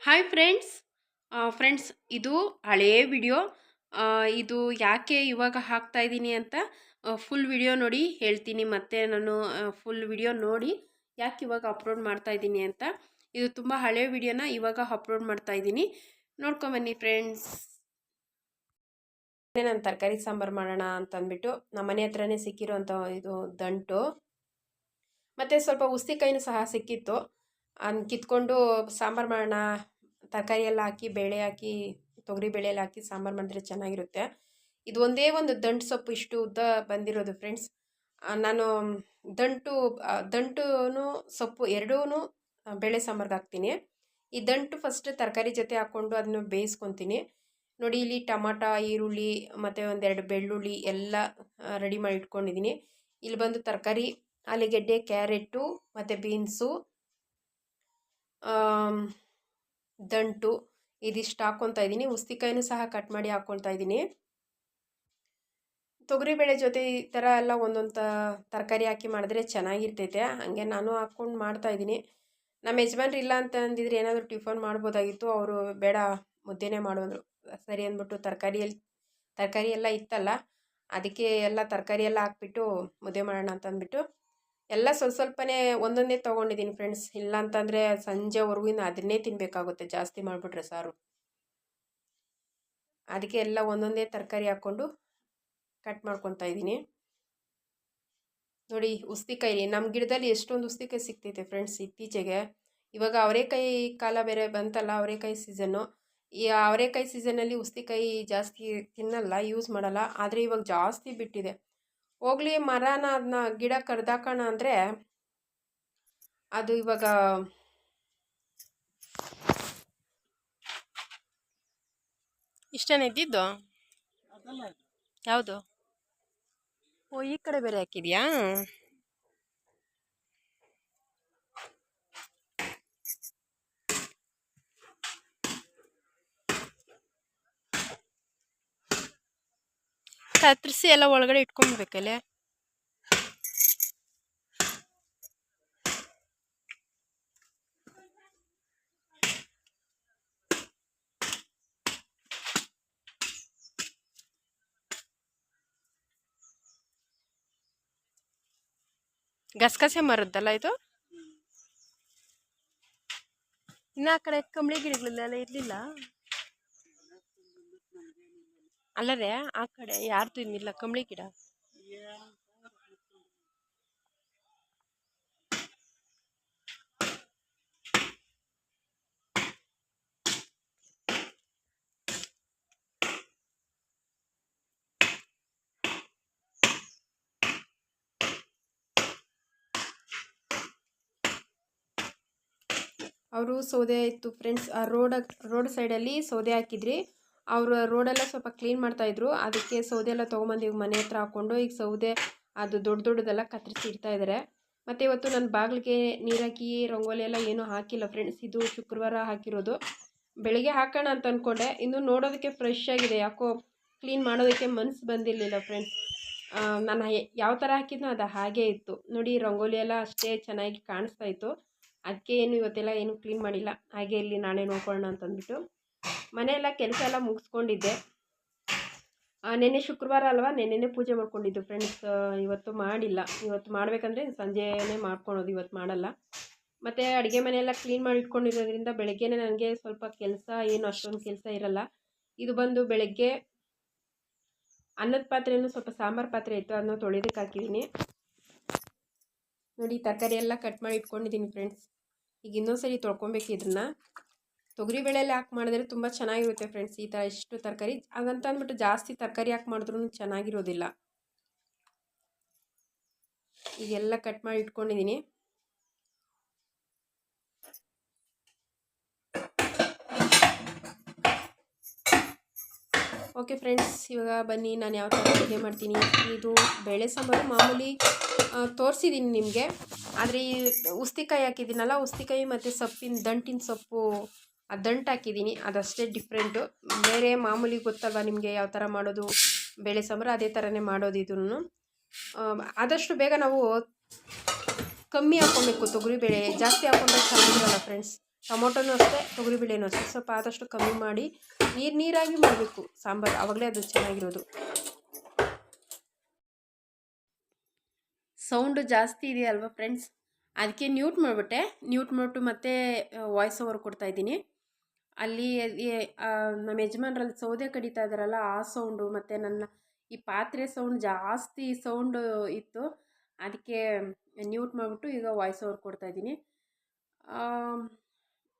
Hi friends. Friends, ಇದು ಹಳೆಯ video. ಇದು ಯಾಕೆ ಇವಾಗ ಹಾಕ್ತಾ ಇದ್ದೀನಿ ಅಂತ ಫುಲ್ ವಿಡಿಯೋ ನೋಡಿ ಹೇಳ್ತೀನಿ. ಮತ್ತು ನಾನು ಫುಲ್ ವಿಡಿಯೋ ನೋಡಿ ಯಾಕೆ ಇವಾಗ ಅಪ್ಲೋಡ್ ಮಾಡ್ತಾ ಇದ್ದೀನಿ ಅಂತ. ಇದು ತುಂಬ ಹಳೆಯ ವಿಡಿಯೋನ ಇವಾಗ ಅಪ್ಲೋಡ್ ಮಾಡ್ತಾ ಇದ್ದೀನಿ, ನೋಡ್ಕೊಂಬನ್ನಿ ಫ್ರೆಂಡ್ಸ್. ನಾನು ತರಕಾರಿ ಸಾಂಬಾರು ಮಾಡೋಣ ಅಂತಂದ್ಬಿಟ್ಟು ನಮ್ಮ ಮನೆ ಹತ್ರನೇ ಸಿಕ್ಕಿರೋಂಥ ಇದು ದಂಟು, ಮತ್ತು ಸ್ವಲ್ಪ ಉಸ್ತಿಕಾಯಿನೂ ಸಹ ಸಿಕ್ಕಿತ್ತು. ಕಿತ್ಕೊಂಡು ಸಾಂಬಾರು ಮಾಡೋಣ, ತರಕಾರಿ ಎಲ್ಲ ಹಾಕಿ ಬೇಳೆ ಹಾಕಿ ತೊಗರಿ ಬೇಳೆ ಎಲ್ಲ ಹಾಕಿ ಸಾಂಬಾರು ಮಾಡಿದ್ರೆ ಚೆನ್ನಾಗಿರುತ್ತೆ. ಇದು ಒಂದೇ ಒಂದು ದಂಟು ಸೊಪ್ಪು ಇಷ್ಟು ಉದ್ದ ಬಂದಿರೋದು ಫ್ರೆಂಡ್ಸ್. ನಾನು ದಂಟು ಸೊಪ್ಪು ಎರಡೂ ಬೇಳೆ ಸಾಂಬಾರ್ಗೆ ಹಾಕ್ತೀನಿ. ಈ ದಂಟು ಫಸ್ಟ್ ತರಕಾರಿ ಜೊತೆ ಹಾಕ್ಕೊಂಡು ಅದನ್ನು ಬೇಯಿಸ್ಕೊತೀನಿ. ನೋಡಿ, ಇಲ್ಲಿ ಟಮಾಟ, ಈರುಳ್ಳಿ ಮತ್ತು ಒಂದೆರಡು ಬೆಳ್ಳುಳ್ಳಿ ಎಲ್ಲ ರೆಡಿ ಮಾಡಿ ಇಟ್ಕೊಂಡಿದ್ದೀನಿ. ಇಲ್ಲಿ ಬಂದು ತರಕಾರಿ ಆಲೂಗೆಡ್ಡೆ, ಕ್ಯಾರೆಟು ಮತ್ತು ಬೀನ್ಸು, ದಂಟು ಇದಿಷ್ಟು ಹಾಕ್ಕೊತಾ ಇದ್ದೀನಿ. ಉಸ್ತಿಕಾಯಿನೂ ಸಹ ಕಟ್ ಮಾಡಿ ಹಾಕ್ಕೊಳ್ತಾ ಇದ್ದೀನಿ. ತೊಗರಿಬೇಳೆ ಜೊತೆ ಈ ಥರ ಎಲ್ಲ ಒಂದೊಂದು ತರಕಾರಿ ಹಾಕಿ ಮಾಡಿದ್ರೆ ಚೆನ್ನಾಗಿರ್ತೈತೆ. ಹಾಗೆ ನಾನು ಹಾಕ್ಕೊಂಡು ಮಾಡ್ತಾಯಿದ್ದೀನಿ. ನಮ್ಮ ಯಜಮಾನ್ರು ಇಲ್ಲ ಅಂತ ಅಂದಿದ್ರೆ ಏನಾದರೂ ಟಿಫನ್ ಮಾಡ್ಬೋದಾಗಿತ್ತು. ಅವರು ಬೇಡ ಮುದ್ದೆನೇ ಮಾಡೋದು ಸರಿ ಅಂದ್ಬಿಟ್ಟು ತರಕಾರಿ ಎಲ್ಲ ಇತ್ತಲ್ಲ, ಅದಕ್ಕೆ ಎಲ್ಲ ತರಕಾರಿ ಎಲ್ಲ ಹಾಕ್ಬಿಟ್ಟು ಮುದ್ದೆ ಮಾಡೋಣ ಅಂತ ಅಂದ್ಬಿಟ್ಟು ಎಲ್ಲ ಸ್ವಲ್ಪನೇ ಒಂದೊಂದೇ ತೊಗೊಂಡಿದ್ದೀನಿ ಫ್ರೆಂಡ್ಸ್. ಇಲ್ಲ ಅಂತಂದರೆ ಸಂಜೆವರೆಗೂ ಇನ್ನು ಅದನ್ನೇ ತಿನ್ನಬೇಕಾಗುತ್ತೆ ಜಾಸ್ತಿ ಮಾಡಿಬಿಟ್ರೆ ಸಾರು. ಅದಕ್ಕೆ ಎಲ್ಲ ಒಂದೊಂದೇ ತರಕಾರಿ ಹಾಕ್ಕೊಂಡು ಕಟ್ ಮಾಡ್ಕೊತಾ ಇದ್ದೀನಿ. ನೋಡಿ, ಉಸ್ತಿಕಾಯಿ ನಮ್ಮ ಗಿಡದಲ್ಲಿ ಎಷ್ಟೊಂದು ಉಸ್ತಿಕಾಯಿ ಸಿಗ್ತೈತೆ ಫ್ರೆಂಡ್ಸ್ ಇತ್ತೀಚೆಗೆ. ಇವಾಗ ಅವರೆಕಾಯಿ ಕಾಲ ಬೇರೆ ಬಂತಲ್ಲ, ಅವರೆಕಾಯಿ ಸೀಸನ್ನು. ಈ ಅವರೆಕಾಯಿ ಸೀಸನಲ್ಲಿ ಉಸ್ತಿಕಾಯಿ ಜಾಸ್ತಿ ತಿನ್ನಲ್ಲ, ಯೂಸ್ ಮಾಡಲ್ಲ. ಆದರೆ ಇವಾಗ ಜಾಸ್ತಿ ಬಿಟ್ಟಿದೆ. ಹೋಗ್ಲಿ ಮರನ ಅದನ್ನ ಗಿಡ ಕಡ್ದಾಕೋಣ ಅಂದರೆ ಅದು ಇವಾಗ ಇಷ್ಟನೇ ಇದ್ದಿದ್ದು. ಯಾವುದು? ಓ, ಈ ಕಡೆ ಬೇರೆ ಹಾಕಿದ್ಯಾ? ಕತ್ತರಿಸಿ ಎಲ್ಲ ಒಳಗಡೆ ಇಟ್ಕೊಂಡ್ಬೇಕಲ್ಲೇ. ಗಸಗಸೆ ಮರದ್ದಲ್ಲ ಇದು. ಇನ್ನು ಆ ಕಡೆ ಕಂಬಳಿ ಗಿಡಗಳೆಲ್ಲ ಇರಲಿಲ್ಲ ಅಲ್ಲರೇ, ಆ ಕಡೆ ಯಾರ್ದು ಇನ್ನಿಲ್ಲ ಕಂಬಳಿ ಗಿಡ. ಅವರು ಸೌದೆ ಇತ್ತು ಫ್ರೆಂಡ್ಸ್. ಆ ರೋಡ್ ಸೈಡಲ್ಲಿ ಸೌದೆ ಹಾಕಿದ್ರಿ. ಅವರು ರೋಡೆಲ್ಲ ಸ್ವಲ್ಪ ಕ್ಲೀನ್ ಮಾಡ್ತಾಯಿದ್ರು. ಅದಕ್ಕೆ ಸೌದೆ ಎಲ್ಲ ತೊಗೊಂಬಂದು ಮನೆ ಹತ್ರ ಹಾಕ್ಕೊಂಡು ಈಗ ಸೌದೆ ಅದು ದೊಡ್ಡದೆಲ್ಲ ಕತ್ತರಿಸಿ ಇಡ್ತಾ ಇದ್ದಾರೆ. ಮತ್ತು ಇವತ್ತು ನನ್ನ ಬಾಗಿಲಿಗೆ ನೀರಾಕಿ ರಂಗೋಲಿ ಎಲ್ಲ ಏನೂ ಹಾಕಿಲ್ಲ ಫ್ರೆಂಡ್ಸ್. ಇದು ಶುಕ್ರವಾರ ಹಾಕಿರೋದು. ಬೆಳಿಗ್ಗೆ ಹಾಕೋಣ ಅಂತ ಅಂದ್ಕೊಂಡೆ, ಇನ್ನು ನೋಡೋದಕ್ಕೆ ಫ್ರೆಶ್ ಆಗಿದೆ. ಯಾಕೋ ಕ್ಲೀನ್ ಮಾಡೋದಕ್ಕೆ ಮನಸ್ಸು ಬಂದಿರಲಿಲ್ಲ ಫ್ರೆಂಡ್ಸ್. ನಾನು ಯಾವ ಥರ ಹಾಕಿದ್ನೋ ಅದು ಹಾಗೇ ಇತ್ತು. ನೋಡಿ, ರಂಗೋಲಿ ಎಲ್ಲ ಅಷ್ಟೇ ಚೆನ್ನಾಗಿ ಕಾಣಿಸ್ತಾ ಇತ್ತು. ಅದಕ್ಕೆ ಇವತ್ತೆಲ್ಲ ಏನು ಕ್ಲೀನ್ ಮಾಡಿಲ್ಲ, ಹಾಗೆ ಇಲ್ಲಿ ನಾಳೆ ನೋಡ್ಕೊಳ್ಳೋಣ ಅಂತಂದ್ಬಿಟ್ಟು ಮನೆಯೆಲ್ಲ ಕೆಲಸ ಎಲ್ಲ ಮುಗಿಸ್ಕೊಂಡಿದ್ದೆ. ನೆನ್ನೆ ಶುಕ್ರವಾರ ಅಲ್ವಾ, ನೆನ್ನೆನೇ ಪೂಜೆ ಮಾಡ್ಕೊಂಡಿದ್ದು ಫ್ರೆಂಡ್ಸ್. ಇವತ್ತು ಮಾಡಿಲ್ಲ. ಇವತ್ತು ಮಾಡಬೇಕಂದ್ರೆ ಸಂಜೆನೇ ಮಾಡ್ಕೊಳೋದು, ಇವತ್ತು ಮಾಡಲ್ಲ. ಮತ್ತು ಅಡುಗೆ ಮನೆಯೆಲ್ಲ ಕ್ಲೀನ್ ಮಾಡಿ ಇಟ್ಕೊಂಡಿರೋದ್ರಿಂದ ಬೆಳಗ್ಗೆನೇ ನನಗೆ ಸ್ವಲ್ಪ ಕೆಲಸ ಏನು ಅಷ್ಟೊಂದು ಕೆಲಸ ಇರಲ್ಲ. ಇದು ಬಂದು ಬೆಳಗ್ಗೆ ಅನ್ನದ ಪಾತ್ರೆನೂ ಸ್ವಲ್ಪ ಸಾಂಬಾರು ಪಾತ್ರೆ ಇತ್ತು, ಅದನ್ನ ತೊಳೆಯೋದಕ್ಕೆ ಹಾಕಿದ್ದೀನಿ. ನೋಡಿ, ತರಕಾರಿ ಎಲ್ಲ ಕಟ್ ಮಾಡಿ ಇಟ್ಕೊಂಡಿದ್ದೀನಿ ಫ್ರೆಂಡ್ಸ್. ಈಗ ಇನ್ನೊಂದ್ಸರಿ ತೊಳ್ಕೊಬೇಕು ಇದನ್ನು. ತೊಗರಿಬೇಳೆಲ್ಲ ಹಾಕಿ ಮಾಡಿದ್ರೆ ತುಂಬ ಚೆನ್ನಾಗಿರುತ್ತೆ ಫ್ರೆಂಡ್ಸ್. ಈ ಥರ ಇಷ್ಟು ತರಕಾರಿ ಹಾಗಂತ ಅಂದ್ಬಿಟ್ಟು ಜಾಸ್ತಿ ತರಕಾರಿ ಹಾಕಿ ಮಾಡಿದ್ರೂ ಚೆನ್ನಾಗಿರೋದಿಲ್ಲ. ಈಗೆಲ್ಲ ಕಟ್ ಮಾಡಿ ಇಟ್ಕೊಂಡಿದ್ದೀನಿ. ಓಕೆ ಫ್ರೆಂಡ್ಸ್, ಇವಾಗ ಬನ್ನಿ ನಾನು ಯಾವ ಥರ ಅಡುಗೆ ಮಾಡ್ತೀನಿ. ಇದು ಬೇಳೆ ಸಾಂಬಾರು ಮಾಮೂಲಿ ತೋರಿಸಿದ್ದೀನಿ ನಿಮಗೆ. ಆದರೆ ಈ ಉಸ್ತಿಕಾಯಿ ಹಾಕಿದ್ದೀನಲ್ಲ, ಉಸ್ತಿಕಾಯಿ ಮತ್ತು ದಂಟಿನ ಸೊಪ್ಪು, ಆ ದಂಟು ಹಾಕಿದ್ದೀನಿ, ಅದಷ್ಟೇ ಡಿಫ್ರೆಂಟು. ಬೇರೆ ಮಾಮೂಲಿ ಗೊತ್ತಲ್ವ ನಿಮಗೆ ಯಾವ ಥರ ಮಾಡೋದು ಬೇಳೆ ಸಾಂಬಾರು, ಅದೇ ಥರನೇ ಮಾಡೋದು. ಇದನ್ನು ಆದಷ್ಟು ಬೇಗ ನಾವು ಕಮ್ಮಿ ಹಾಕ್ಕೊಬೇಕು ತೊಗರಿಬೇಳೆ. ಜಾಸ್ತಿ ಹಾಕ್ಕೊಂಡ್ರೆ ಚೆನ್ನಾಗಿರಲ್ಲ ಫ್ರೆಂಡ್ಸ್. ಟೊಮೊಟೊನೂ ಅಷ್ಟೇ, ತೊಗರಿಬೇಳೆನೂ ಅಷ್ಟೇ ಸ್ವಲ್ಪ ಆದಷ್ಟು ಕಮ್ಮಿ ಮಾಡಿ ನೀರಾಗಿ ಮಾಡಬೇಕು ಸಾಂಬಾರು, ಆವಾಗಲೇ ಅದು ಚೆನ್ನಾಗಿರೋದು. ಸೌಂಡು ಜಾಸ್ತಿ ಇದೆಯಲ್ವ ಫ್ರೆಂಡ್ಸ್, ಅದಕ್ಕೆ ನ್ಯೂಟ್ ಮಾಡಿಬಿಟ್ಟೆ. ನ್ಯೂಟ್ ಮಾಡಿಬಿಟ್ಟು ಮತ್ತೆ ವಾಯ್ಸ್ ಓವರ್ ಕೊಡ್ತಾಯಿದ್ದೀನಿ. ಅಲ್ಲಿ ನಮ್ಮ ಯಜಮಾನ್ರಲ್ಲಿ ಸೌದೆ ಕಡಿತಾ ಇದ್ದಾರಲ್ಲ ಆ ಸೌಂಡು ಮತ್ತು ನನ್ನ ಈ ಪಾತ್ರೆ ಸೌಂಡ್ ಜಾಸ್ತಿ ಸೌಂಡು ಇತ್ತು. ಅದಕ್ಕೆ ನ್ಯೂಟ್ ಮಾಡಿಬಿಟ್ಟು ಈಗ ವಾಯ್ಸ್ ಓವರ್ ಕೊಡ್ತಾಯಿದ್ದೀನಿ.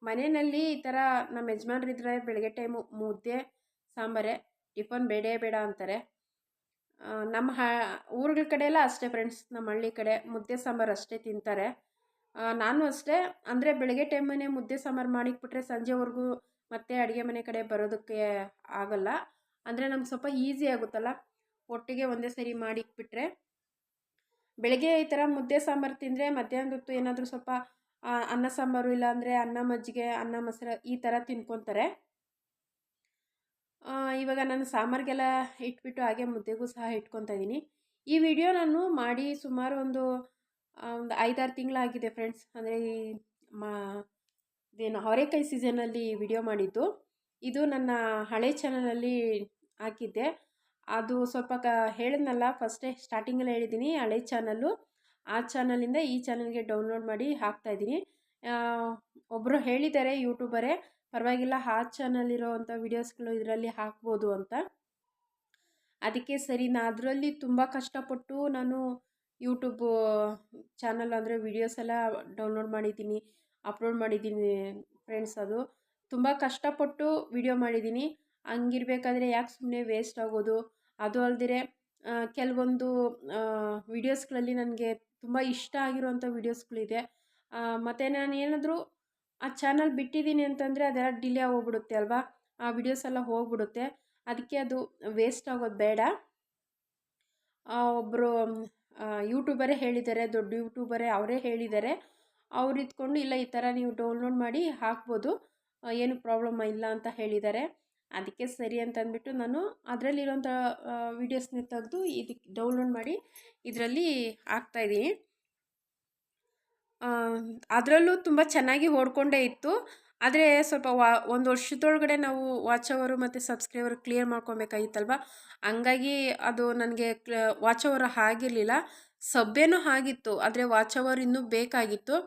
ಮನೆಯಲ್ಲಿ ಈ ಥರ ನಮ್ಮ ಯಜಮಾನ್ರಿದ್ರೆ ಬೆಳಗ್ಗೆ ಟೈಮು ಮುದ್ದೆ ಸಾಂಬಾರೇ, ಟಿಫನ್ ಬೇಡ ಅಂತಾರೆ. ನಮ್ಮ ಊರುಗಳ ಕಡೆ ಎಲ್ಲ ಅಷ್ಟೇ ಫ್ರೆಂಡ್ಸ್, ನಮ್ಮ ಹಳ್ಳಿ ಕಡೆ ಮುದ್ದೆ ಸಾಂಬಾರು ಅಷ್ಟೇ ತಿಂತಾರೆ. ನಾನು ಅಷ್ಟೇ, ಅಂದರೆ ಬೆಳಗ್ಗೆ ಟೈಮೇ ಮುದ್ದೆ ಸಾಂಬಾರು ಮಾಡಿಕ್ಬಿಟ್ರೆ ಸಂಜೆವರೆಗೂ ಮತ್ತೆ ಅಡುಗೆ ಮನೆ ಕಡೆ ಬರೋದಕ್ಕೆ ಆಗಲ್ಲ. ಅಂದರೆ ನಮ್ಗೆ ಸ್ವಲ್ಪ ಈಸಿ ಆಗುತ್ತಲ್ಲ, ಒಟ್ಟಿಗೆ ಒಂದೇ ಸರಿ ಮಾಡಿಕ್ಬಿಟ್ರೆ. ಬೆಳಗ್ಗೆ ಈ ಥರ ಮುದ್ದೆ ಸಾಂಬಾರು ತಿಂದರೆ ಮಧ್ಯಾಹ್ನದ ಹೊತ್ತು ಏನಾದರೂ ಸ್ವಲ್ಪ ಅನ್ನ ಸಾಂಬಾರು, ಇಲ್ಲಾಂದರೆ ಅನ್ನ ಮಜ್ಜಿಗೆ, ಅನ್ನ ಮೊಸರು ಈ ಥರ ತಿನ್ಕೊತಾರೆ. ಇವಾಗ ನಾನು ಸಾಂಬಾರಿಗೆಲ್ಲ ಇಟ್ಬಿಟ್ಟು ಹಾಗೆ ಮುದ್ದೆಗೂ ಸಹ ಇಟ್ಕೊತಾ ಇದ್ದೀನಿ. ಈ ವಿಡಿಯೋ ನಾನು ಮಾಡಿ ಸುಮಾರು ಒಂದು 5-6 ತಿಂಗಳಾಗಿದೆ ಫ್ರೆಂಡ್ಸ್. ಅಂದರೆ ಇದೇನು ಅವರೆಕಾಯಿ ಸೀಸನಲ್ಲಿ ವಿಡಿಯೋ ಮಾಡಿದ್ದು. ಇದು ನನ್ನ ಹಳೆ ಚಾನಲಲ್ಲಿ ಹಾಕಿದ್ದೆ. ಅದು ಸ್ವಲ್ಪ ಹೇಳಿದ್ನಲ್ಲ ಫಸ್ಟೇ ಸ್ಟಾರ್ಟಿಂಗಲ್ಲಿ ಹೇಳಿದ್ದೀನಿ, ಹಳೆ ಚಾನಲ್ಲು. ಆ ಚಾನಲಿಂದ ಈ ಚಾನಲ್ಗೆ ಡೌನ್ಲೋಡ್ ಮಾಡಿ ಹಾಕ್ತಾಯಿದ್ದೀನಿ. ಒಬ್ಬರು ಹೇಳಿದ್ದಾರೆ ಯೂಟ್ಯೂಬರೇ, ಪರವಾಗಿಲ್ಲ ಆ ಚಾನಲಿರೋವಂಥ ವೀಡಿಯೋಸ್ಗಳು ಇದರಲ್ಲಿ ಹಾಕ್ಬೋದು ಅಂತ. ಅದಕ್ಕೆ ಸರಿ, ಅದರಲ್ಲಿ ತುಂಬ ಕಷ್ಟಪಟ್ಟು ನಾನು ಯೂಟ್ಯೂಬು ಚಾನಲ್ ಅಂದರೆ ವೀಡಿಯೋಸ್ ಎಲ್ಲ ಡೌನ್ಲೋಡ್ ಮಾಡಿದ್ದೀನಿ, ಅಪ್ಲೋಡ್ ಮಾಡಿದ್ದೀನಿ ಫ್ರೆಂಡ್ಸ್. ಅದು ತುಂಬ ಕಷ್ಟಪಟ್ಟು ವಿಡಿಯೋ ಮಾಡಿದ್ದೀನಿ. ಹಂಗಿರ್ಬೇಕಾದ್ರೆ ಯಾಕೆ ಸುಮ್ಮನೆ ವೇಸ್ಟ್ ಆಗೋದು. ಅದು ಅಲ್ದಿರೆ ಕೆಲವೊಂದು ವೀಡಿಯೋಸ್ಗಳಲ್ಲಿ ನನಗೆ ತುಂಬ ಇಷ್ಟ ಆಗಿರೋವಂಥ ವೀಡಿಯೋಸ್ಗಳಿದೆ. ಮತ್ತು ನಾನು ಏನಾದರೂ ಆ ಚಾನಲ್ ಬಿಟ್ಟಿದ್ದೀನಿ ಅಂತಂದರೆ ಅದೆಲ್ಲ ಡಿಲೇ ಆಗೋಗ್ಬಿಡುತ್ತೆ ಅಲ್ವಾ, ಆ ವಿಡಿಯೋಸ್ ಎಲ್ಲ ಹೋಗ್ಬಿಡುತ್ತೆ. ಅದಕ್ಕೆ ಅದು ವೇಸ್ಟ್ ಆಗೋದು ಬೇಡ. ಒಬ್ಬರು ಯೂಟ್ಯೂಬರೇ ಹೇಳಿದ್ದಾರೆ, ದೊಡ್ಡ ಯೂಟ್ಯೂಬರೇ ಅವರೇ ಹೇಳಿದ್ದಾರೆ. ಅವ್ರು ಇದ್ಕೊಂಡು ಇಲ್ಲ ಈ ಥರ ನೀವು ಡೌನ್ಲೋಡ್ ಮಾಡಿ ಹಾಕ್ಬೋದು, ಏನು ಪ್ರಾಬ್ಲಮ್ ಇಲ್ಲ ಅಂತ ಹೇಳಿದ್ದಾರೆ. ಅದಕ್ಕೆ ಸರಿ ಅಂತ ಅಂದ್ಬಿಟ್ಟು ನಾನು ಅದರಲ್ಲಿರೋಂಥ ವೀಡಿಯೋಸ್ನ ತೆಗೆದು ಇದಕ್ಕೆ ಡೌನ್ಲೋಡ್ ಮಾಡಿ ಇದರಲ್ಲಿ ಹಾಕ್ತಾಯಿದ್ದೀನಿ. ಅದರಲ್ಲೂ ತುಂಬ ಚೆನ್ನಾಗಿ ಓಡ್ಕೊಂಡೇ ಇತ್ತು. ಆದರೆ ಸ್ವಲ್ಪ ಒಂದು ವರ್ಷದೊಳಗಡೆ ನಾವು ವಾಚ್ ಅವರು ಮತ್ತು ಸಬ್ಸ್ಕ್ರೈಬರ್ ಕ್ಲಿಯರ್ ಮಾಡ್ಕೊಬೇಕಾಗಿತ್ತಲ್ವ, ಹಂಗಾಗಿ ಅದು ನನಗೆ ವಾಚ್ ಅವರ್ ಆಗಿರಲಿಲ್ಲ. ಸಬ್ಬೇನೂ ಆಗಿತ್ತು, ಆದರೆ ವಾಚ್ ಅವರ್ ಇನ್ನೂ ಬೇಕಾಗಿತ್ತು.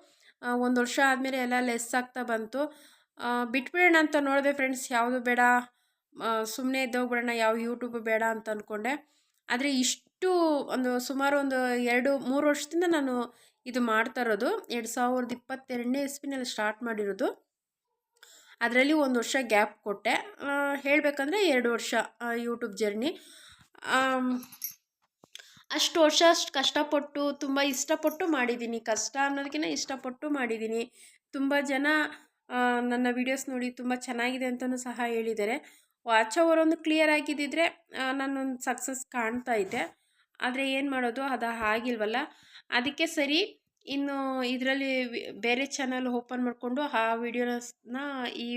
1 ವರ್ಷ ಆದಮೇಲೆ ಎಲ್ಲ ಲೆಸ್ ಆಗ್ತಾ ಬಂತು. ಬಿಟ್ಬಿಡೋಣ ಅಂತ ನೋಡಿದೆ ಫ್ರೆಂಡ್ಸ್, ಯಾವುದು ಬೇಡ, ಸುಮ್ಮನೆ ಇದ್ದೋಗ್ಬಿಡೋಣ, ಯಾವ ಯೂಟ್ಯೂಬು ಬೇಡ ಅಂತ ಅಂದ್ಕೊಂಡೆ. ಆದರೆ ಇಷ್ಟು ಸುಮಾರು ಒಂದು 2-3 ವರ್ಷದಿಂದ ನಾನು ಇದು ಮಾಡ್ತಾ ಇರೋದು. 2022ನೇ ಇಸ್ವಿನಲ್ಲಿ ಸ್ಟಾರ್ಟ್ ಮಾಡಿರೋದು. ಅದರಲ್ಲಿ 1 ವರ್ಷ ಗ್ಯಾಪ್ ಕೊಟ್ಟೆ. ಹೇಳಬೇಕಂದ್ರೆ 2 ವರ್ಷ ಯೂಟ್ಯೂಬ್ ಜರ್ನಿ. ಅಷ್ಟು ವರ್ಷ ಅಷ್ಟು ಕಷ್ಟಪಟ್ಟು ತುಂಬ ಇಷ್ಟಪಟ್ಟು ಮಾಡಿದ್ದೀನಿ. ಕಷ್ಟ ಅನ್ನೋದಕ್ಕಿಂತ ಇಷ್ಟಪಟ್ಟು ಮಾಡಿದ್ದೀನಿ. ತುಂಬ ಜನ ನನ್ನ ವೀಡಿಯೋಸ್ ನೋಡಿ ತುಂಬ ಚೆನ್ನಾಗಿದೆ ಅಂತಲೂ ಸಹ ಹೇಳಿದ್ದಾರೆ. ವಾಚ್ ಅವರ್ ಒಂದು ಕ್ಲಿಯರ್ ಆಗಿದ್ದಿದ್ರೆ ನಾನೊಂದು ಸಕ್ಸಸ್ ಕಾಣ್ತಾ ಇದ್ದೆ. ಆದರೆ ಏನು ಮಾಡೋದು, ಅದು ಆಗಿಲ್ವಲ್ಲ. ಅದಕ್ಕೆ ಸರಿ, ಇನ್ನು ಇದರಲ್ಲಿ ಬೇರೆ ಚಾನಲ್ ಓಪನ್ ಮಾಡಿಕೊಂಡು ಆ ವೀಡಿಯೋಸ್ನ ಈ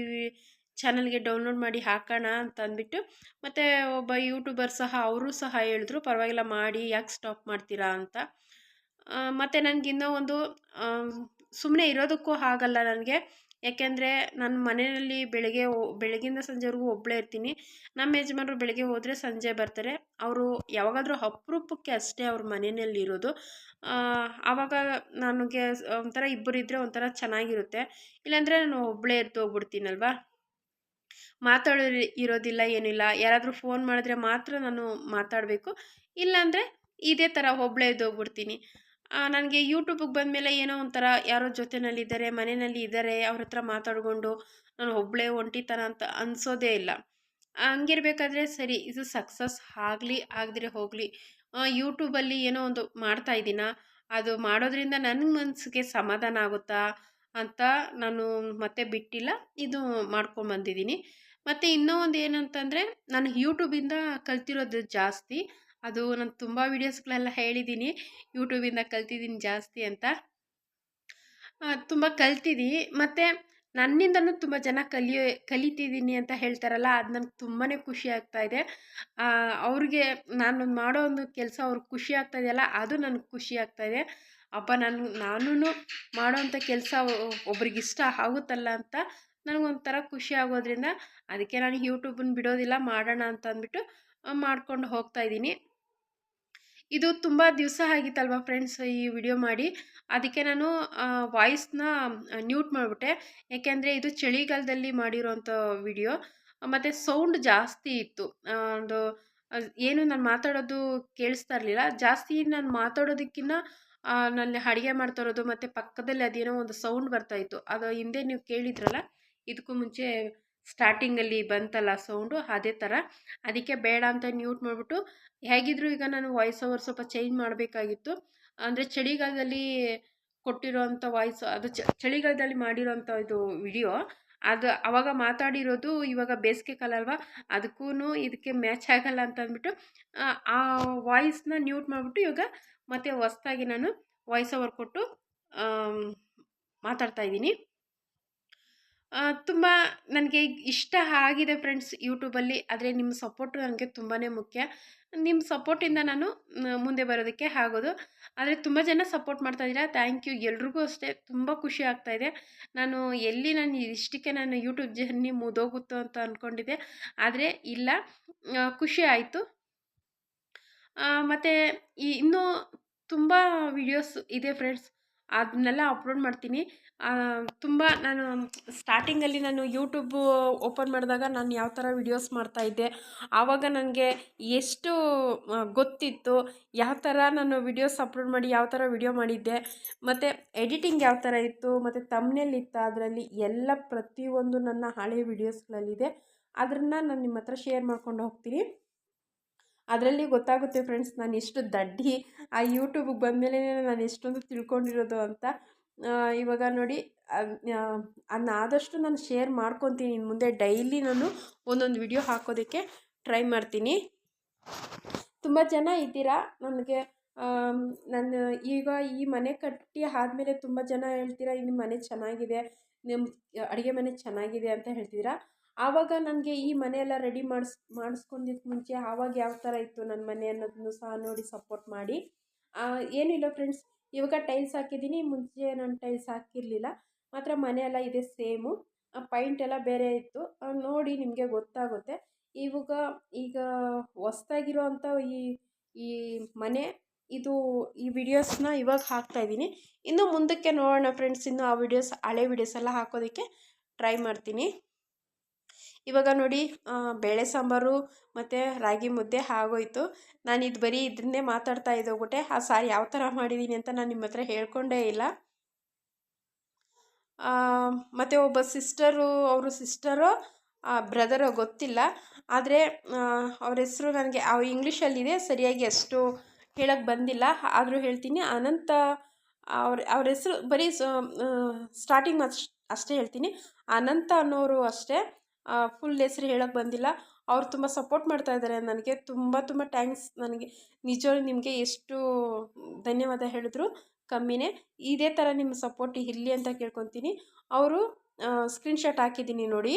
ಚಾನಲ್ಗೆ ಡೌನ್ಲೋಡ್ ಮಾಡಿ ಹಾಕೋಣ ಅಂತ ಅಂದ್ಬಿಟ್ಟು, ಮತ್ತು ಒಬ್ಬ ಯೂಟ್ಯೂಬರ್ ಸಹ ಅವರು ಸಹ ಹೇಳಿದ್ರು ಪರವಾಗಿಲ್ಲ ಮಾಡಿ, ಯಾಕೆ ಸ್ಟಾಪ್ ಮಾಡ್ತೀರಾ ಅಂತ. ಮತ್ತು ನನಗೆ ಇನ್ನೂ ಒಂದು ಸುಮ್ಮನೆ ಇರೋದಕ್ಕೂ ಆಗಲ್ಲ ನನಗೆ. ಯಾಕೆಂದರೆ ನನ್ನ ಮನೆಯಲ್ಲಿ ಬೆಳಗ್ಗಿಂದ ಸಂಜೆವರೆಗೂ ಒಬ್ಬಳೇ ಇರ್ತೀನಿ. ನಮ್ಮ ಯಜಮಾನರು ಬೆಳಗ್ಗೆ ಹೋದರೆ ಸಂಜೆ ಬರ್ತಾರೆ. ಅವರು ಯಾವಾಗಾದರೂ ಅಪರೂಪಕ್ಕೆ ಅಷ್ಟೇ ಅವ್ರ ಮನೆಯಲ್ಲಿ ಇರೋದು. ಆವಾಗ ನನಗೆ ಒಂಥರ ಇಬ್ಬರಿದ್ದರೆ ಒಂಥರ ಚೆನ್ನಾಗಿರುತ್ತೆ. ಇಲ್ಲಾಂದರೆ ನಾನು ಒಬ್ಬಳೇ ಹೋಗ್ಬಿಡ್ತೀನಲ್ವ, ಇರೋದಿಲ್ಲ, ಏನಿಲ್ಲ. ಯಾರಾದರೂ ಫೋನ್ ಮಾಡಿದ್ರೆ ಮಾತ್ರ ನಾನು ಮಾತಾಡಬೇಕು, ಇಲ್ಲಾಂದರೆ ಇದೇ ಥರ ಒಬ್ಬಳೇ ಹೋಗ್ಬಿಡ್ತೀನಿ. ನನಗೆ ಯೂಟ್ಯೂಬಿಗೆ ಬಂದಮೇಲೆ ಏನೋ ಒಂಥರ ಯಾರೋ ಜೊತೆಯಲ್ಲಿದ್ದಾರೆ, ಮನೆಯಲ್ಲಿ ಇದ್ದಾರೆ, ಅವ್ರ ಹತ್ರ ಮಾತಾಡಿಕೊಂಡು ನಾನು ಒಬ್ಬಳೇ ಒಂಟಿತನ ಅಂತ ಅನಿಸೋದೇ ಇಲ್ಲ. ಹಂಗಿರ್ಬೇಕಾದ್ರೆ ಸರಿ, ಇದು ಸಕ್ಸಸ್ ಆಗಲಿ ಆಗದಿರೇ ಹೋಗಲಿ, ಯೂಟ್ಯೂಬಲ್ಲಿ ಏನೋ ಒಂದು ಮಾಡ್ತಾಯಿದ್ದೀನ, ಅದು ಮಾಡೋದ್ರಿಂದ ನನ್ನ ಮನಸ್ಸಿಗೆ ಸಮಾಧಾನ ಆಗುತ್ತಾ ಅಂತ ನಾನು ಮತ್ತೆ ಬಿಟ್ಟಿಲ್ಲ, ಇದು ಮಾಡ್ಕೊಂಬಂದಿದ್ದೀನಿ. ಮತ್ತು ಇನ್ನೂ ಒಂದು ಏನಂತಂದರೆ, ನಾನು ಯೂಟ್ಯೂಬಿಂದ ಕಲ್ತಿರೋದು ಜಾಸ್ತಿ. ಅದು ನಾನು ತುಂಬ ವೀಡಿಯೋಸ್ಗಳೆಲ್ಲ ಹೇಳಿದ್ದೀನಿ, ಯೂಟ್ಯೂಬಿಂದ ಕಲ್ತಿದ್ದೀನಿ ಜಾಸ್ತಿ ಅಂತ. ತುಂಬ ಕಲ್ತಿದ್ದೀನಿ. ಮತ್ತು ನನ್ನಿಂದನೂ ತುಂಬ ಜನ ಕಲಿತಿದ್ದೀನಿ ಅಂತ ಹೇಳ್ತಾರಲ್ಲ, ಅದು ನನಗೆ ತುಂಬಾ ಖುಷಿ ಆಗ್ತಾಯಿದೆ. ಅವ್ರಿಗೆ ನಾನು ಮಾಡೋ ಒಂದು ಕೆಲಸ ಅವ್ರಿಗೆ ಖುಷಿ ಆಗ್ತಾಯಿದೆಯಲ್ಲ, ಅದು ನನಗೆ ಖುಷಿ ಆಗ್ತಾಯಿದೆ. ನಾನು ಮಾಡೋವಂಥ ಕೆಲಸ ಒಬ್ರಿಗೆ ಇಷ್ಟ ಆಗುತ್ತಲ್ಲ ಅಂತ ನನಗೊಂಥರ ಖುಷಿ ಆಗೋದ್ರಿಂದ ಅದಕ್ಕೆ ನಾನು ಯೂಟ್ಯೂಬನ್ನು ಬಿಡೋದಿಲ್ಲ, ಮಾಡೋಣ ಅಂತ ಅಂದ್ಬಿಟ್ಟು ಮಾಡ್ಕೊಂಡು ಹೋಗ್ತಾಯಿದ್ದೀನಿ. ಇದು ತುಂಬ ದಿವಸ ಆಗಿತ್ತಲ್ವ ಫ್ರೆಂಡ್ಸ್ ಈ ವಿಡಿಯೋ ಮಾಡಿ, ಅದಕ್ಕೆ ನಾನು ವಾಯ್ಸ್ನ ನ್ಯೂಟ್ ಮಾಡಿಬಿಟ್ಟೆ. ಯಾಕೆಂದರೆ ಇದು ಚಳಿಗಾಲದಲ್ಲಿ ಮಾಡಿರೋಂಥ ವಿಡಿಯೋ, ಮತ್ತು ಸೌಂಡ್ ಜಾಸ್ತಿ ಇತ್ತು. ಒಂದು ಏನು ನಾನು ಮಾತಾಡೋದು ಕೇಳಿಸ್ತಾ ಇರಲಿಲ್ಲ. ಜಾಸ್ತಿ ನಾನು ಮಾತಾಡೋದಕ್ಕಿಂತ ನಾನು ಅಡುಗೆ ಮಾಡ್ತಾ ಇರೋದು ಮತ್ತು ಪಕ್ಕದಲ್ಲಿ ಅದೇನೋ ಒಂದು ಸೌಂಡ್ ಬರ್ತಾಯಿತ್ತು. ಅದು ಹಿಂದೆ ನೀವು ಕೇಳಿದ್ರಲ್ಲ, ಇದಕ್ಕೂ ಮುಂಚೆ ಸ್ಟಾರ್ಟಿಂಗಲ್ಲಿ ಬಂತಲ್ಲ ಸೌಂಡು, ಅದೇ ಥರ. ಅದಕ್ಕೆ ಬೇಡ ಅಂತ ನ್ಯೂಟ್ ಮಾಡಿಬಿಟ್ಟು, ಹೇಗಿದ್ರು ಈಗ ನಾನು ವಾಯ್ಸ್ ಓವರ್ ಸ್ವಲ್ಪ ಚೇಂಜ್ ಮಾಡಬೇಕಾಗಿತ್ತು. ಅಂದರೆ ಚಳಿಗಾಲದಲ್ಲಿ ಕೊಟ್ಟಿರೋಂಥ ವಾಯ್ಸ್, ಅದು ಚಳಿಗಾಲದಲ್ಲಿ ಮಾಡಿರೋಂಥ ಇದು ವಿಡಿಯೋ, ಅದು ಆವಾಗ ಮಾತಾಡಿರೋದು ಇವಾಗ ಬೇಸಿಗೆ ಕಾಲ ಅಲ್ವಾ, ಅದಕ್ಕೂ ಇದಕ್ಕೆ ಮ್ಯಾಚ್ ಆಗಲ್ಲ ಅಂತ ಅಂದ್ಬಿಟ್ಟು ಆ ವಾಯ್ಸ್ನ ನ್ಯೂಟ್ ಮಾಡಿಬಿಟ್ಟು ಇವಾಗ ಮತ್ತೆ ಹೊಸ್ದಾಗಿ ನಾನು ವಾಯ್ಸ್ ಓವರ್ ಕೊಟ್ಟು ಮಾತಾಡ್ತಾ ಇದ್ದೀನಿ. ತುಂಬ ನನಗೆ ಇಷ್ಟ ಆಗಿದೆ ಫ್ರೆಂಡ್ಸ್ ಯೂಟ್ಯೂಬಲ್ಲಿ. ಆದರೆ ನಿಮ್ಮ ಸಪೋರ್ಟು ನನಗೆ ತುಂಬಾ ಮುಖ್ಯ. ನಿಮ್ಮ ಸಪೋರ್ಟಿಂದ ನಾನು ಮುಂದೆ ಬರೋದಕ್ಕೆ ಆಗೋದು. ಆದರೆ ತುಂಬ ಜನ ಸಪೋರ್ಟ್ ಮಾಡ್ತಾಯಿದ್ದೀರಾ, ಥ್ಯಾಂಕ್ ಯು. ಎಲ್ರಿಗೂ ಅಷ್ಟೇ ತುಂಬ ಖುಷಿ ಆಗ್ತಾಯಿದೆ. ನಾನು ಇಷ್ಟಕ್ಕೆ ನಾನು ಯೂಟ್ಯೂಬ್ ಜರ್ನಿ ಮುಗಿದೋಗುತ್ತೋ ಅಂತ ಅಂದ್ಕೊಂಡಿದ್ದೆ, ಆದರೆ ಇಲ್ಲ, ಖುಷಿ ಆಯಿತು. ಮತ್ತು ಇನ್ನೂ ತುಂಬ ವಿಡಿಯೋಸ್ ಇದೆ ಫ್ರೆಂಡ್ಸ್, ಅದನ್ನೆಲ್ಲ ಅಪ್ಲೋಡ್ ಮಾಡ್ತೀನಿ. ತುಂಬ ನಾನು ಸ್ಟಾರ್ಟಿಂಗಲ್ಲಿ ನಾನು ಯೂಟ್ಯೂಬು ಓಪನ್ ಮಾಡಿದಾಗ ನಾನು ಯಾವ ಥರ ವಿಡಿಯೋಸ್ ಮಾಡ್ತಾಯಿದ್ದೆ, ಆವಾಗ ನನಗೆ ಎಷ್ಟು ಗೊತ್ತಿತ್ತು, ಯಾವ ಥರ ನಾನು ವಿಡಿಯೋಸ್ ಅಪ್ಲೋಡ್ ಮಾಡಿ ಯಾವ ಥರ ವಿಡಿಯೋ ಮಾಡಿದ್ದೆ, ಮತ್ತು ಎಡಿಟಿಂಗ್ ಯಾವ ಥರ ಇತ್ತು, ಮತ್ತು ತಮ್ನೇಲ್ ಇತ್ತು, ಅದರಲ್ಲಿ ಎಲ್ಲ ಪ್ರತಿಯೊಂದು ನನ್ನ ಹಳೆ ವಿಡಿಯೋಸ್ಗಳಲ್ಲಿದೆ. ಅದನ್ನು ನಾನು ನಿಮ್ಮ ಹತ್ರ ಶೇರ್ ಮಾಡ್ಕೊಂಡು ಹೋಗ್ತೀನಿ. ಅದರಲ್ಲಿ ಗೊತ್ತಾಗುತ್ತೆ ಫ್ರೆಂಡ್ಸ್ ನಾನು ಎಷ್ಟು ದಡ್ಡಿ, ಆ ಯೂಟ್ಯೂಬಿಗೆ ಬಂದಮೇಲೆ ನಾನು ಎಷ್ಟೊಂದು ತಿಳ್ಕೊಂಡಿರೋದು ಅಂತ. ಇವಾಗ ನೋಡಿ, ಅದನ್ನ ಆದಷ್ಟು ನಾನು ಶೇರ್ ಮಾಡ್ಕೊತೀನಿ. ಇನ್ನು ಮುಂದೆ ಡೈಲಿ ನಾನು ಒಂದೊಂದು ವಿಡಿಯೋ ಹಾಕೋದಕ್ಕೆ ಟ್ರೈ ಮಾಡ್ತೀನಿ. ತುಂಬ ಜನ ಇದ್ದೀರಾ ನನಗೆ. ನಾನು ಈಗ ಈ ಮನೆ ಕಟ್ಟಿ ಆದಮೇಲೆ ತುಂಬ ಜನ ಹೇಳ್ತೀರಾ, ನಿಮ್ಮ ಮನೆ ಚೆನ್ನಾಗಿದೆ, ನಿಮ್ಮ ಅಡುಗೆ ಮನೆ ಚೆನ್ನಾಗಿದೆ ಅಂತ ಹೇಳ್ತಿದ್ದೀರಾ. ಆವಾಗ ನನಗೆ ಈ ಮನೆಯೆಲ್ಲ ರೆಡಿ ಮಾಡಿಸ್ಕೊಂಡಿದ್ದಕ್ಕೆ ಮುಂಚೆ ಆವಾಗ ಯಾವ ಥರ ಇತ್ತು ನನ್ನ ಮನೆ ಅನ್ನೋದನ್ನು ಸಹ ನೋಡಿ ಸಪೋರ್ಟ್ ಮಾಡಿ. ಏನಿಲ್ಲ ಫ್ರೆಂಡ್ಸ್, ಇವಾಗ ಟೈಲ್ಸ್ ಹಾಕಿದ್ದೀನಿ, ಮುಂಚೆ ನಾನು ಟೈಲ್ಸ್ ಹಾಕಿರಲಿಲ್ಲ. ಮಾತ್ರ ಮನೆಯೆಲ್ಲ ಇದೆ ಸೇಮು, ಪೈಂಟ್ ಎಲ್ಲ ಬೇರೆ ಇತ್ತು. ನೋಡಿ ನಿಮಗೆ ಗೊತ್ತಾಗುತ್ತೆ. ಈಗ ಹೊಸ್ದಾಗಿರೋ ಅಂಥ ಈ ಮನೆ ಇದು, ಈ ವಿಡಿಯೋಸ್ನ ಇವಾಗ ಹಾಕ್ತಾಯಿದ್ದೀನಿ. ಇನ್ನು ಮುಂದಕ್ಕೆ ನೋಡೋಣ ಫ್ರೆಂಡ್ಸ್, ಇನ್ನು ಆ ವಿಡಿಯೋಸ್, ಹಳೆ ವಿಡಿಯೋಸ್ ಎಲ್ಲ ಹಾಕೋದಕ್ಕೆ ಟ್ರೈ ಮಾಡ್ತೀನಿ. ಇವಾಗ ನೋಡಿ, ಬೇಳೆ ಸಾಂಬಾರು ಮತ್ತು ರಾಗಿ ಮುದ್ದೆ ಆಗೋಯ್ತು. ನಾನು ಇದು ಬರೀ ಇದನ್ನೇ ಮಾತಾಡ್ತಾ ಇದ್ದೋಗ್ಬಿಟ್ಟೆ. ಆ ಸಾರಿ ಯಾವ ಥರ ಮಾಡಿದ್ದೀನಿ ಅಂತ ನಾನು ನಿಮ್ಮ ಹತ್ರ ಹೇಳ್ಕೊಂಡೇ ಇಲ್ಲ. ಮತ್ತು ಒಬ್ಬ ಅವರು ಸಿಸ್ಟರೋ ಬ್ರದರೋ ಗೊತ್ತಿಲ್ಲ, ಆದರೆ ಅವ್ರ ಹೆಸರು ನನಗೆ ಇಂಗ್ಲೀಷಲ್ಲಿದೆ, ಸರಿಯಾಗಿ ಅಷ್ಟು ಹೇಳೋಕ್ಕೆ ಬಂದಿಲ್ಲ, ಆದರೂ ಹೇಳ್ತೀನಿ. ಅನಂತ ಅವ್ರ ಹೆಸರು ಬರೀ ಸ್ಟಾರ್ಟಿಂಗ್ ಅಷ್ಟೇ ಹೇಳ್ತೀನಿ. ಅನಂತ ಅನ್ನೋರು ಅಷ್ಟೇ, ಫುಲ್ ಹೆಸರು ಹೇಳೋಕ್ಕೆ ಬಂದಿಲ್ಲ. ಅವ್ರು ತುಂಬ ಸಪೋರ್ಟ್ ಮಾಡ್ತಾಯಿದ್ದಾರೆ ನನಗೆ. ತುಂಬ ತುಂಬ ಥ್ಯಾಂಕ್ಸ್. ನನಗೆ ನಿಜವಾಗ್ಲೂ ನಿಮಗೆ ಎಷ್ಟು ಧನ್ಯವಾದ ಹೇಳಿದ್ರು ಕಮ್ಮಿನೇ. ಇದೇ ಥರ ನಿಮ್ಮ ಸಪೋರ್ಟ್ ಇರಲಿ ಅಂತ ಕೇಳ್ಕೊತೀನಿ. ಅವರು ಸ್ಕ್ರೀನ್ಶಾಟ್ ಹಾಕಿದ್ದೀನಿ ನೋಡಿ,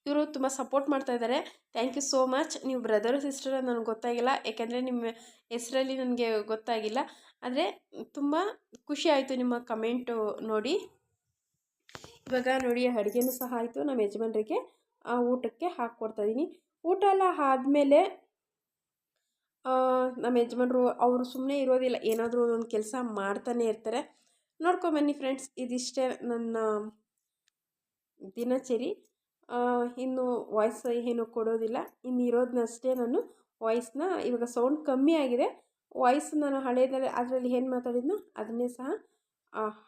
ಇವರು ತುಂಬ ಸಪೋರ್ಟ್ ಮಾಡ್ತಾಯಿದ್ದಾರೆ. Thank you so much. ನೀವು ಬ್ರದರ್ ಸಿಸ್ಟರ್ ನನಗೆ ಗೊತ್ತಾಗಿಲ್ಲ, ಯಾಕೆಂದರೆ ನಿಮ್ಮ ಹೆಸರಲ್ಲಿ ನನಗೆ ಗೊತ್ತಾಗಿಲ್ಲ. ಆದರೆ ತುಂಬ ಖುಷಿ ಆಯಿತು ನಿಮ್ಮ ಕಮೆಂಟು ನೋಡಿ. ಇವಾಗ ನೋಡಿ, ಅಡುಗೆನೂ ಸಹ ಆಯಿತು. ನಮ್ಮ ಯಜಮಾನರಿಗೆ ಊಟಕ್ಕೆ ಹಾಕ್ಕೊಡ್ತಾಯಿದ್ದೀನಿ. ಊಟ ಎಲ್ಲ ಆದಮೇಲೆ ನಮ್ಮ ಯಜಮಾನರು ಅವರು ಸುಮ್ಮನೆ ಇರೋದಿಲ್ಲ, ಏನಾದರೂ ಒಂದೊಂದು ಕೆಲಸ ಮಾಡ್ತಾನೆ ಇರ್ತಾರೆ. ನೋಡ್ಕೊಂಬನ್ನಿ ಫ್ರೆಂಡ್ಸ್, ಇದಿಷ್ಟೇ ನನ್ನ ದಿನಚರಿ. ಇನ್ನು ವಾಯ್ಸ್ ಏನು ಕೊಡೋದಿಲ್ಲ, ಇನ್ನು ಇರೋದನ್ನಷ್ಟೇ ನಾನು ವಾಯ್ಸ್ನ. ಇವಾಗ ಸೌಂಡ್ ಕಮ್ಮಿ ಆಗಿದೆ, ವಾಯ್ಸ್ ನಾನು ಹಳೇದಲ್ಲಿ ಅದರಲ್ಲಿ ಏನು ಮಾತಾಡಿದ್ನೋ ಅದನ್ನೇ ಸಹ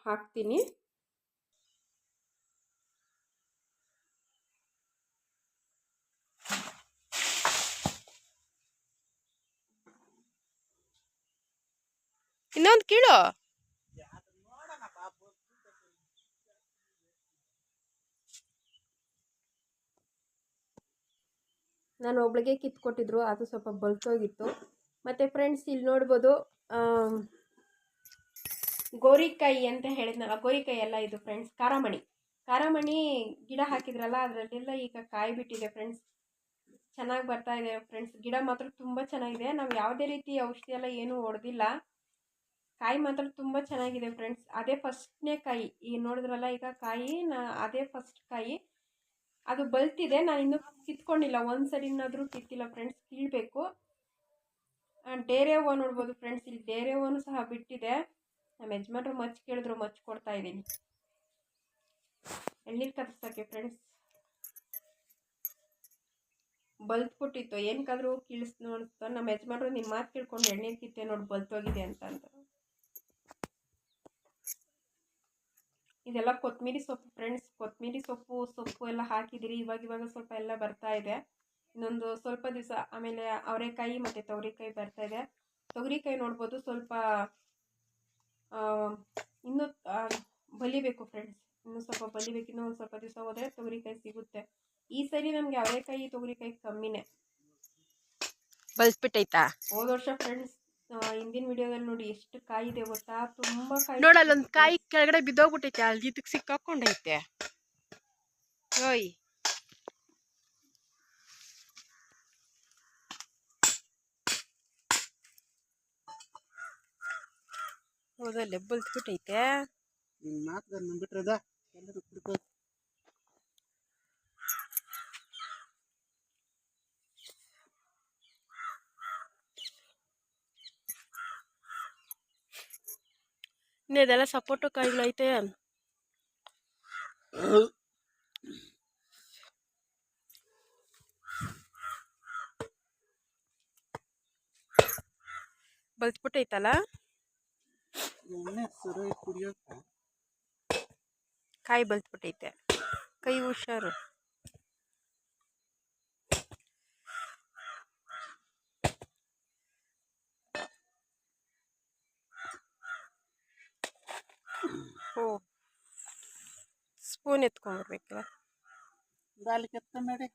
ಹಾಕ್ತೀನಿ. ಇನ್ನೊಂದು ಕೀಳು. ನಾನು ಒಬ್ಳಿಗೆ ಕಿತ್ಕೊಟ್ಟಿದ್ರು, ಅದು ಸ್ವಲ್ಪ ಬಲ್ತೋಗಿತ್ತು. ಮತ್ತು ಫ್ರೆಂಡ್ಸ್ ಇಲ್ಲಿ ನೋಡ್ಬೋದು, ಗೋರಿಕಾಯಿ ಅಂತ ಹೇಳಿದ್ನಲ್ಲ, ಗೋರಿಕಾಯಿ ಎಲ್ಲ ಇದು ಫ್ರೆಂಡ್ಸ್, ಕಾರಾಮಣಿ ಗಿಡ ಹಾಕಿದ್ರಲ್ಲ, ಅದರಲ್ಲೆಲ್ಲ ಈಗ ಕಾಯಿ ಬಿಟ್ಟಿದೆ ಫ್ರೆಂಡ್ಸ್. ಚೆನ್ನಾಗಿ ಬರ್ತಾ ಇದೆ ಫ್ರೆಂಡ್ಸ್. ಗಿಡ ಮಾತ್ರ ತುಂಬ ಚೆನ್ನಾಗಿದೆ. ನಾವು ಯಾವುದೇ ರೀತಿ ಔಷಧಿ ಎಲ್ಲ ಏನೂ ಹೊಡೆದಿಲ್ಲ. ಕಾಯಿ ಮಾತ್ರ ತುಂಬ ಚೆನ್ನಾಗಿದೆ ಫ್ರೆಂಡ್ಸ್. ಅದೇ ಫಸ್ಟ್ನೇ ಕಾಯಿ ಈಗ ನೋಡಿದ್ರಲ್ಲ, ಈಗ ಕಾಯಿ ಅದೇ ಫಸ್ಟ್ ಕಾಯಿ. ಅದು ಬಲ್ತಿದೆ, ನಾನು ಇನ್ನೂ ಕಿತ್ಕೊಂಡಿಲ್ಲ, ಒಂದು ಸರಿನಾದರೂ ಕಿತ್ತಿಲ್ಲ ಫ್ರೆಂಡ್ಸ್, ಕೀಳಬೇಕು. ಡೇರೆ ಹೂವು ನೋಡ್ಬೋದು ಫ್ರೆಂಡ್ಸ್, ಇಲ್ಲಿ ಡೇರೆ ಹೂವು ಸಹ ಬಿಟ್ಟಿದೆ. ನಮ್ಮ ಯಜಮಾನ್ರು ಮಚ್ಚು ಕೇಳಿದ್ರು, ಮಚ್ಚು ಕೊಡ್ತಾ ಇದ್ದೀನಿ ಎಳ್ನೀರು ಕತ್ತರ್ಸೋಕ್ಕೆ ಫ್ರೆಂಡ್ಸ್. ಬಲ್ತ್ಬಿಟ್ಟಿತ್ತು, ಏನಕ್ಕಾದ್ರೂ ಕೀಳಿಸ್ ನೋಡ್ತಾ ನಮ್ಮ ಯಜಮಾನ್ರು ನಿಮ್ಮ ಮಾತು ಕೇಳ್ಕೊಂಡು ಎಳ್ನೀರು ಕಿತ್ತೆ ನೋಡಿ ಬಲ್ತೋಗಿದೆ ಅಂತ. ಇದೆಲ್ಲ ಕೊತ್ತಂಬರಿ ಸೊಪ್ಪು ಫ್ರೆಂಡ್ಸ್, ಕೊತ್ತಂಬರಿ ಸೊಪ್ಪು ಎಲ್ಲ ಹಾಕಿದಿರಿ. ಇವಾಗ ಸ್ವಲ್ಪ ಎಲ್ಲ ಬರ್ತಾ ಇದೆ. ಇನ್ನೊಂದು ಸ್ವಲ್ಪ ದಿವಸ ಆಮೇಲೆ ಅವರೆಕಾಯಿ ಮತ್ತು ತೊಗರಿಕಾಯಿ ಬರ್ತಾ ಇದೆ. ತೊಗರಿಕಾಯಿ ನೋಡ್ಬೋದು ಸ್ವಲ್ಪ ಇನ್ನೂ ಬಲಿಬೇಕು ಫ್ರೆಂಡ್ಸ್, ಇನ್ನೂ ಸ್ವಲ್ಪ ಬಲಿಬೇಕು. ಇನ್ನೂ ಒಂದು ಸ್ವಲ್ಪ ದಿವಸ ಹೋದರೆ ತೊಗರಿಕಾಯಿ ಸಿಗುತ್ತೆ. ಈ ಸರಿ ನಮಗೆ ಅವರೆಕಾಯಿ ತೊಗರಿಕಾಯಿ ಕಮ್ಮಿನೇ. ಬಲ್ಸ್ಬಿಟ್ಟೈತಾ? ಹೋದ ವರ್ಷ ಫ್ರೆಂಡ್ಸ್ ಹಿಂದಿನ ವಿಡಿಯೋದಲ್ಲಿ ನೋಡಿ ಎಷ್ಟು ಕಾಯಿ ಇದೆ ಗೊತ್ತಾ, ತುಂಬಾ ಕಾಯಿ. ನೋಡಲ್ಲ, ಒಂದು ಕಾಯಿ ಕೆಳಗಡೆ ಬಿದ್ದೋಗ್ಬಿಟ್ಟೈತೆ, ಅಲ್ಲಿ ಇದಕ್ಕೆ ಸಿಕ್ಕಾಕೊಂಡೈತೆ. ಓಯ್, ಹೌದಲ್ಲೇ ಬಲ್ಸ್ಬಿಟ್ಟೈತೆ. ಬಿಟ್ರದ ಇದೆಲ್ಲ ಸಪೋಟು ಕಾಯಿಗಳೈತೆ. ಬಲ್ಸ್ಬಿಟ್ಟೈತಲ್ಲ ಕಾಯಿ, ಬಲ್ಸ್ಬಿಟ್ಟೈತೆ. ಕೈ ಹುಷಾರು. ಓ, ಸ್ಪೂನ್ ಎತ್ಕೊಂಡ್ಬರ್ಬೇಕಲ್ಲ. ಗಾಲಿ ಕೆತ್ತ ಮೇಡಿ.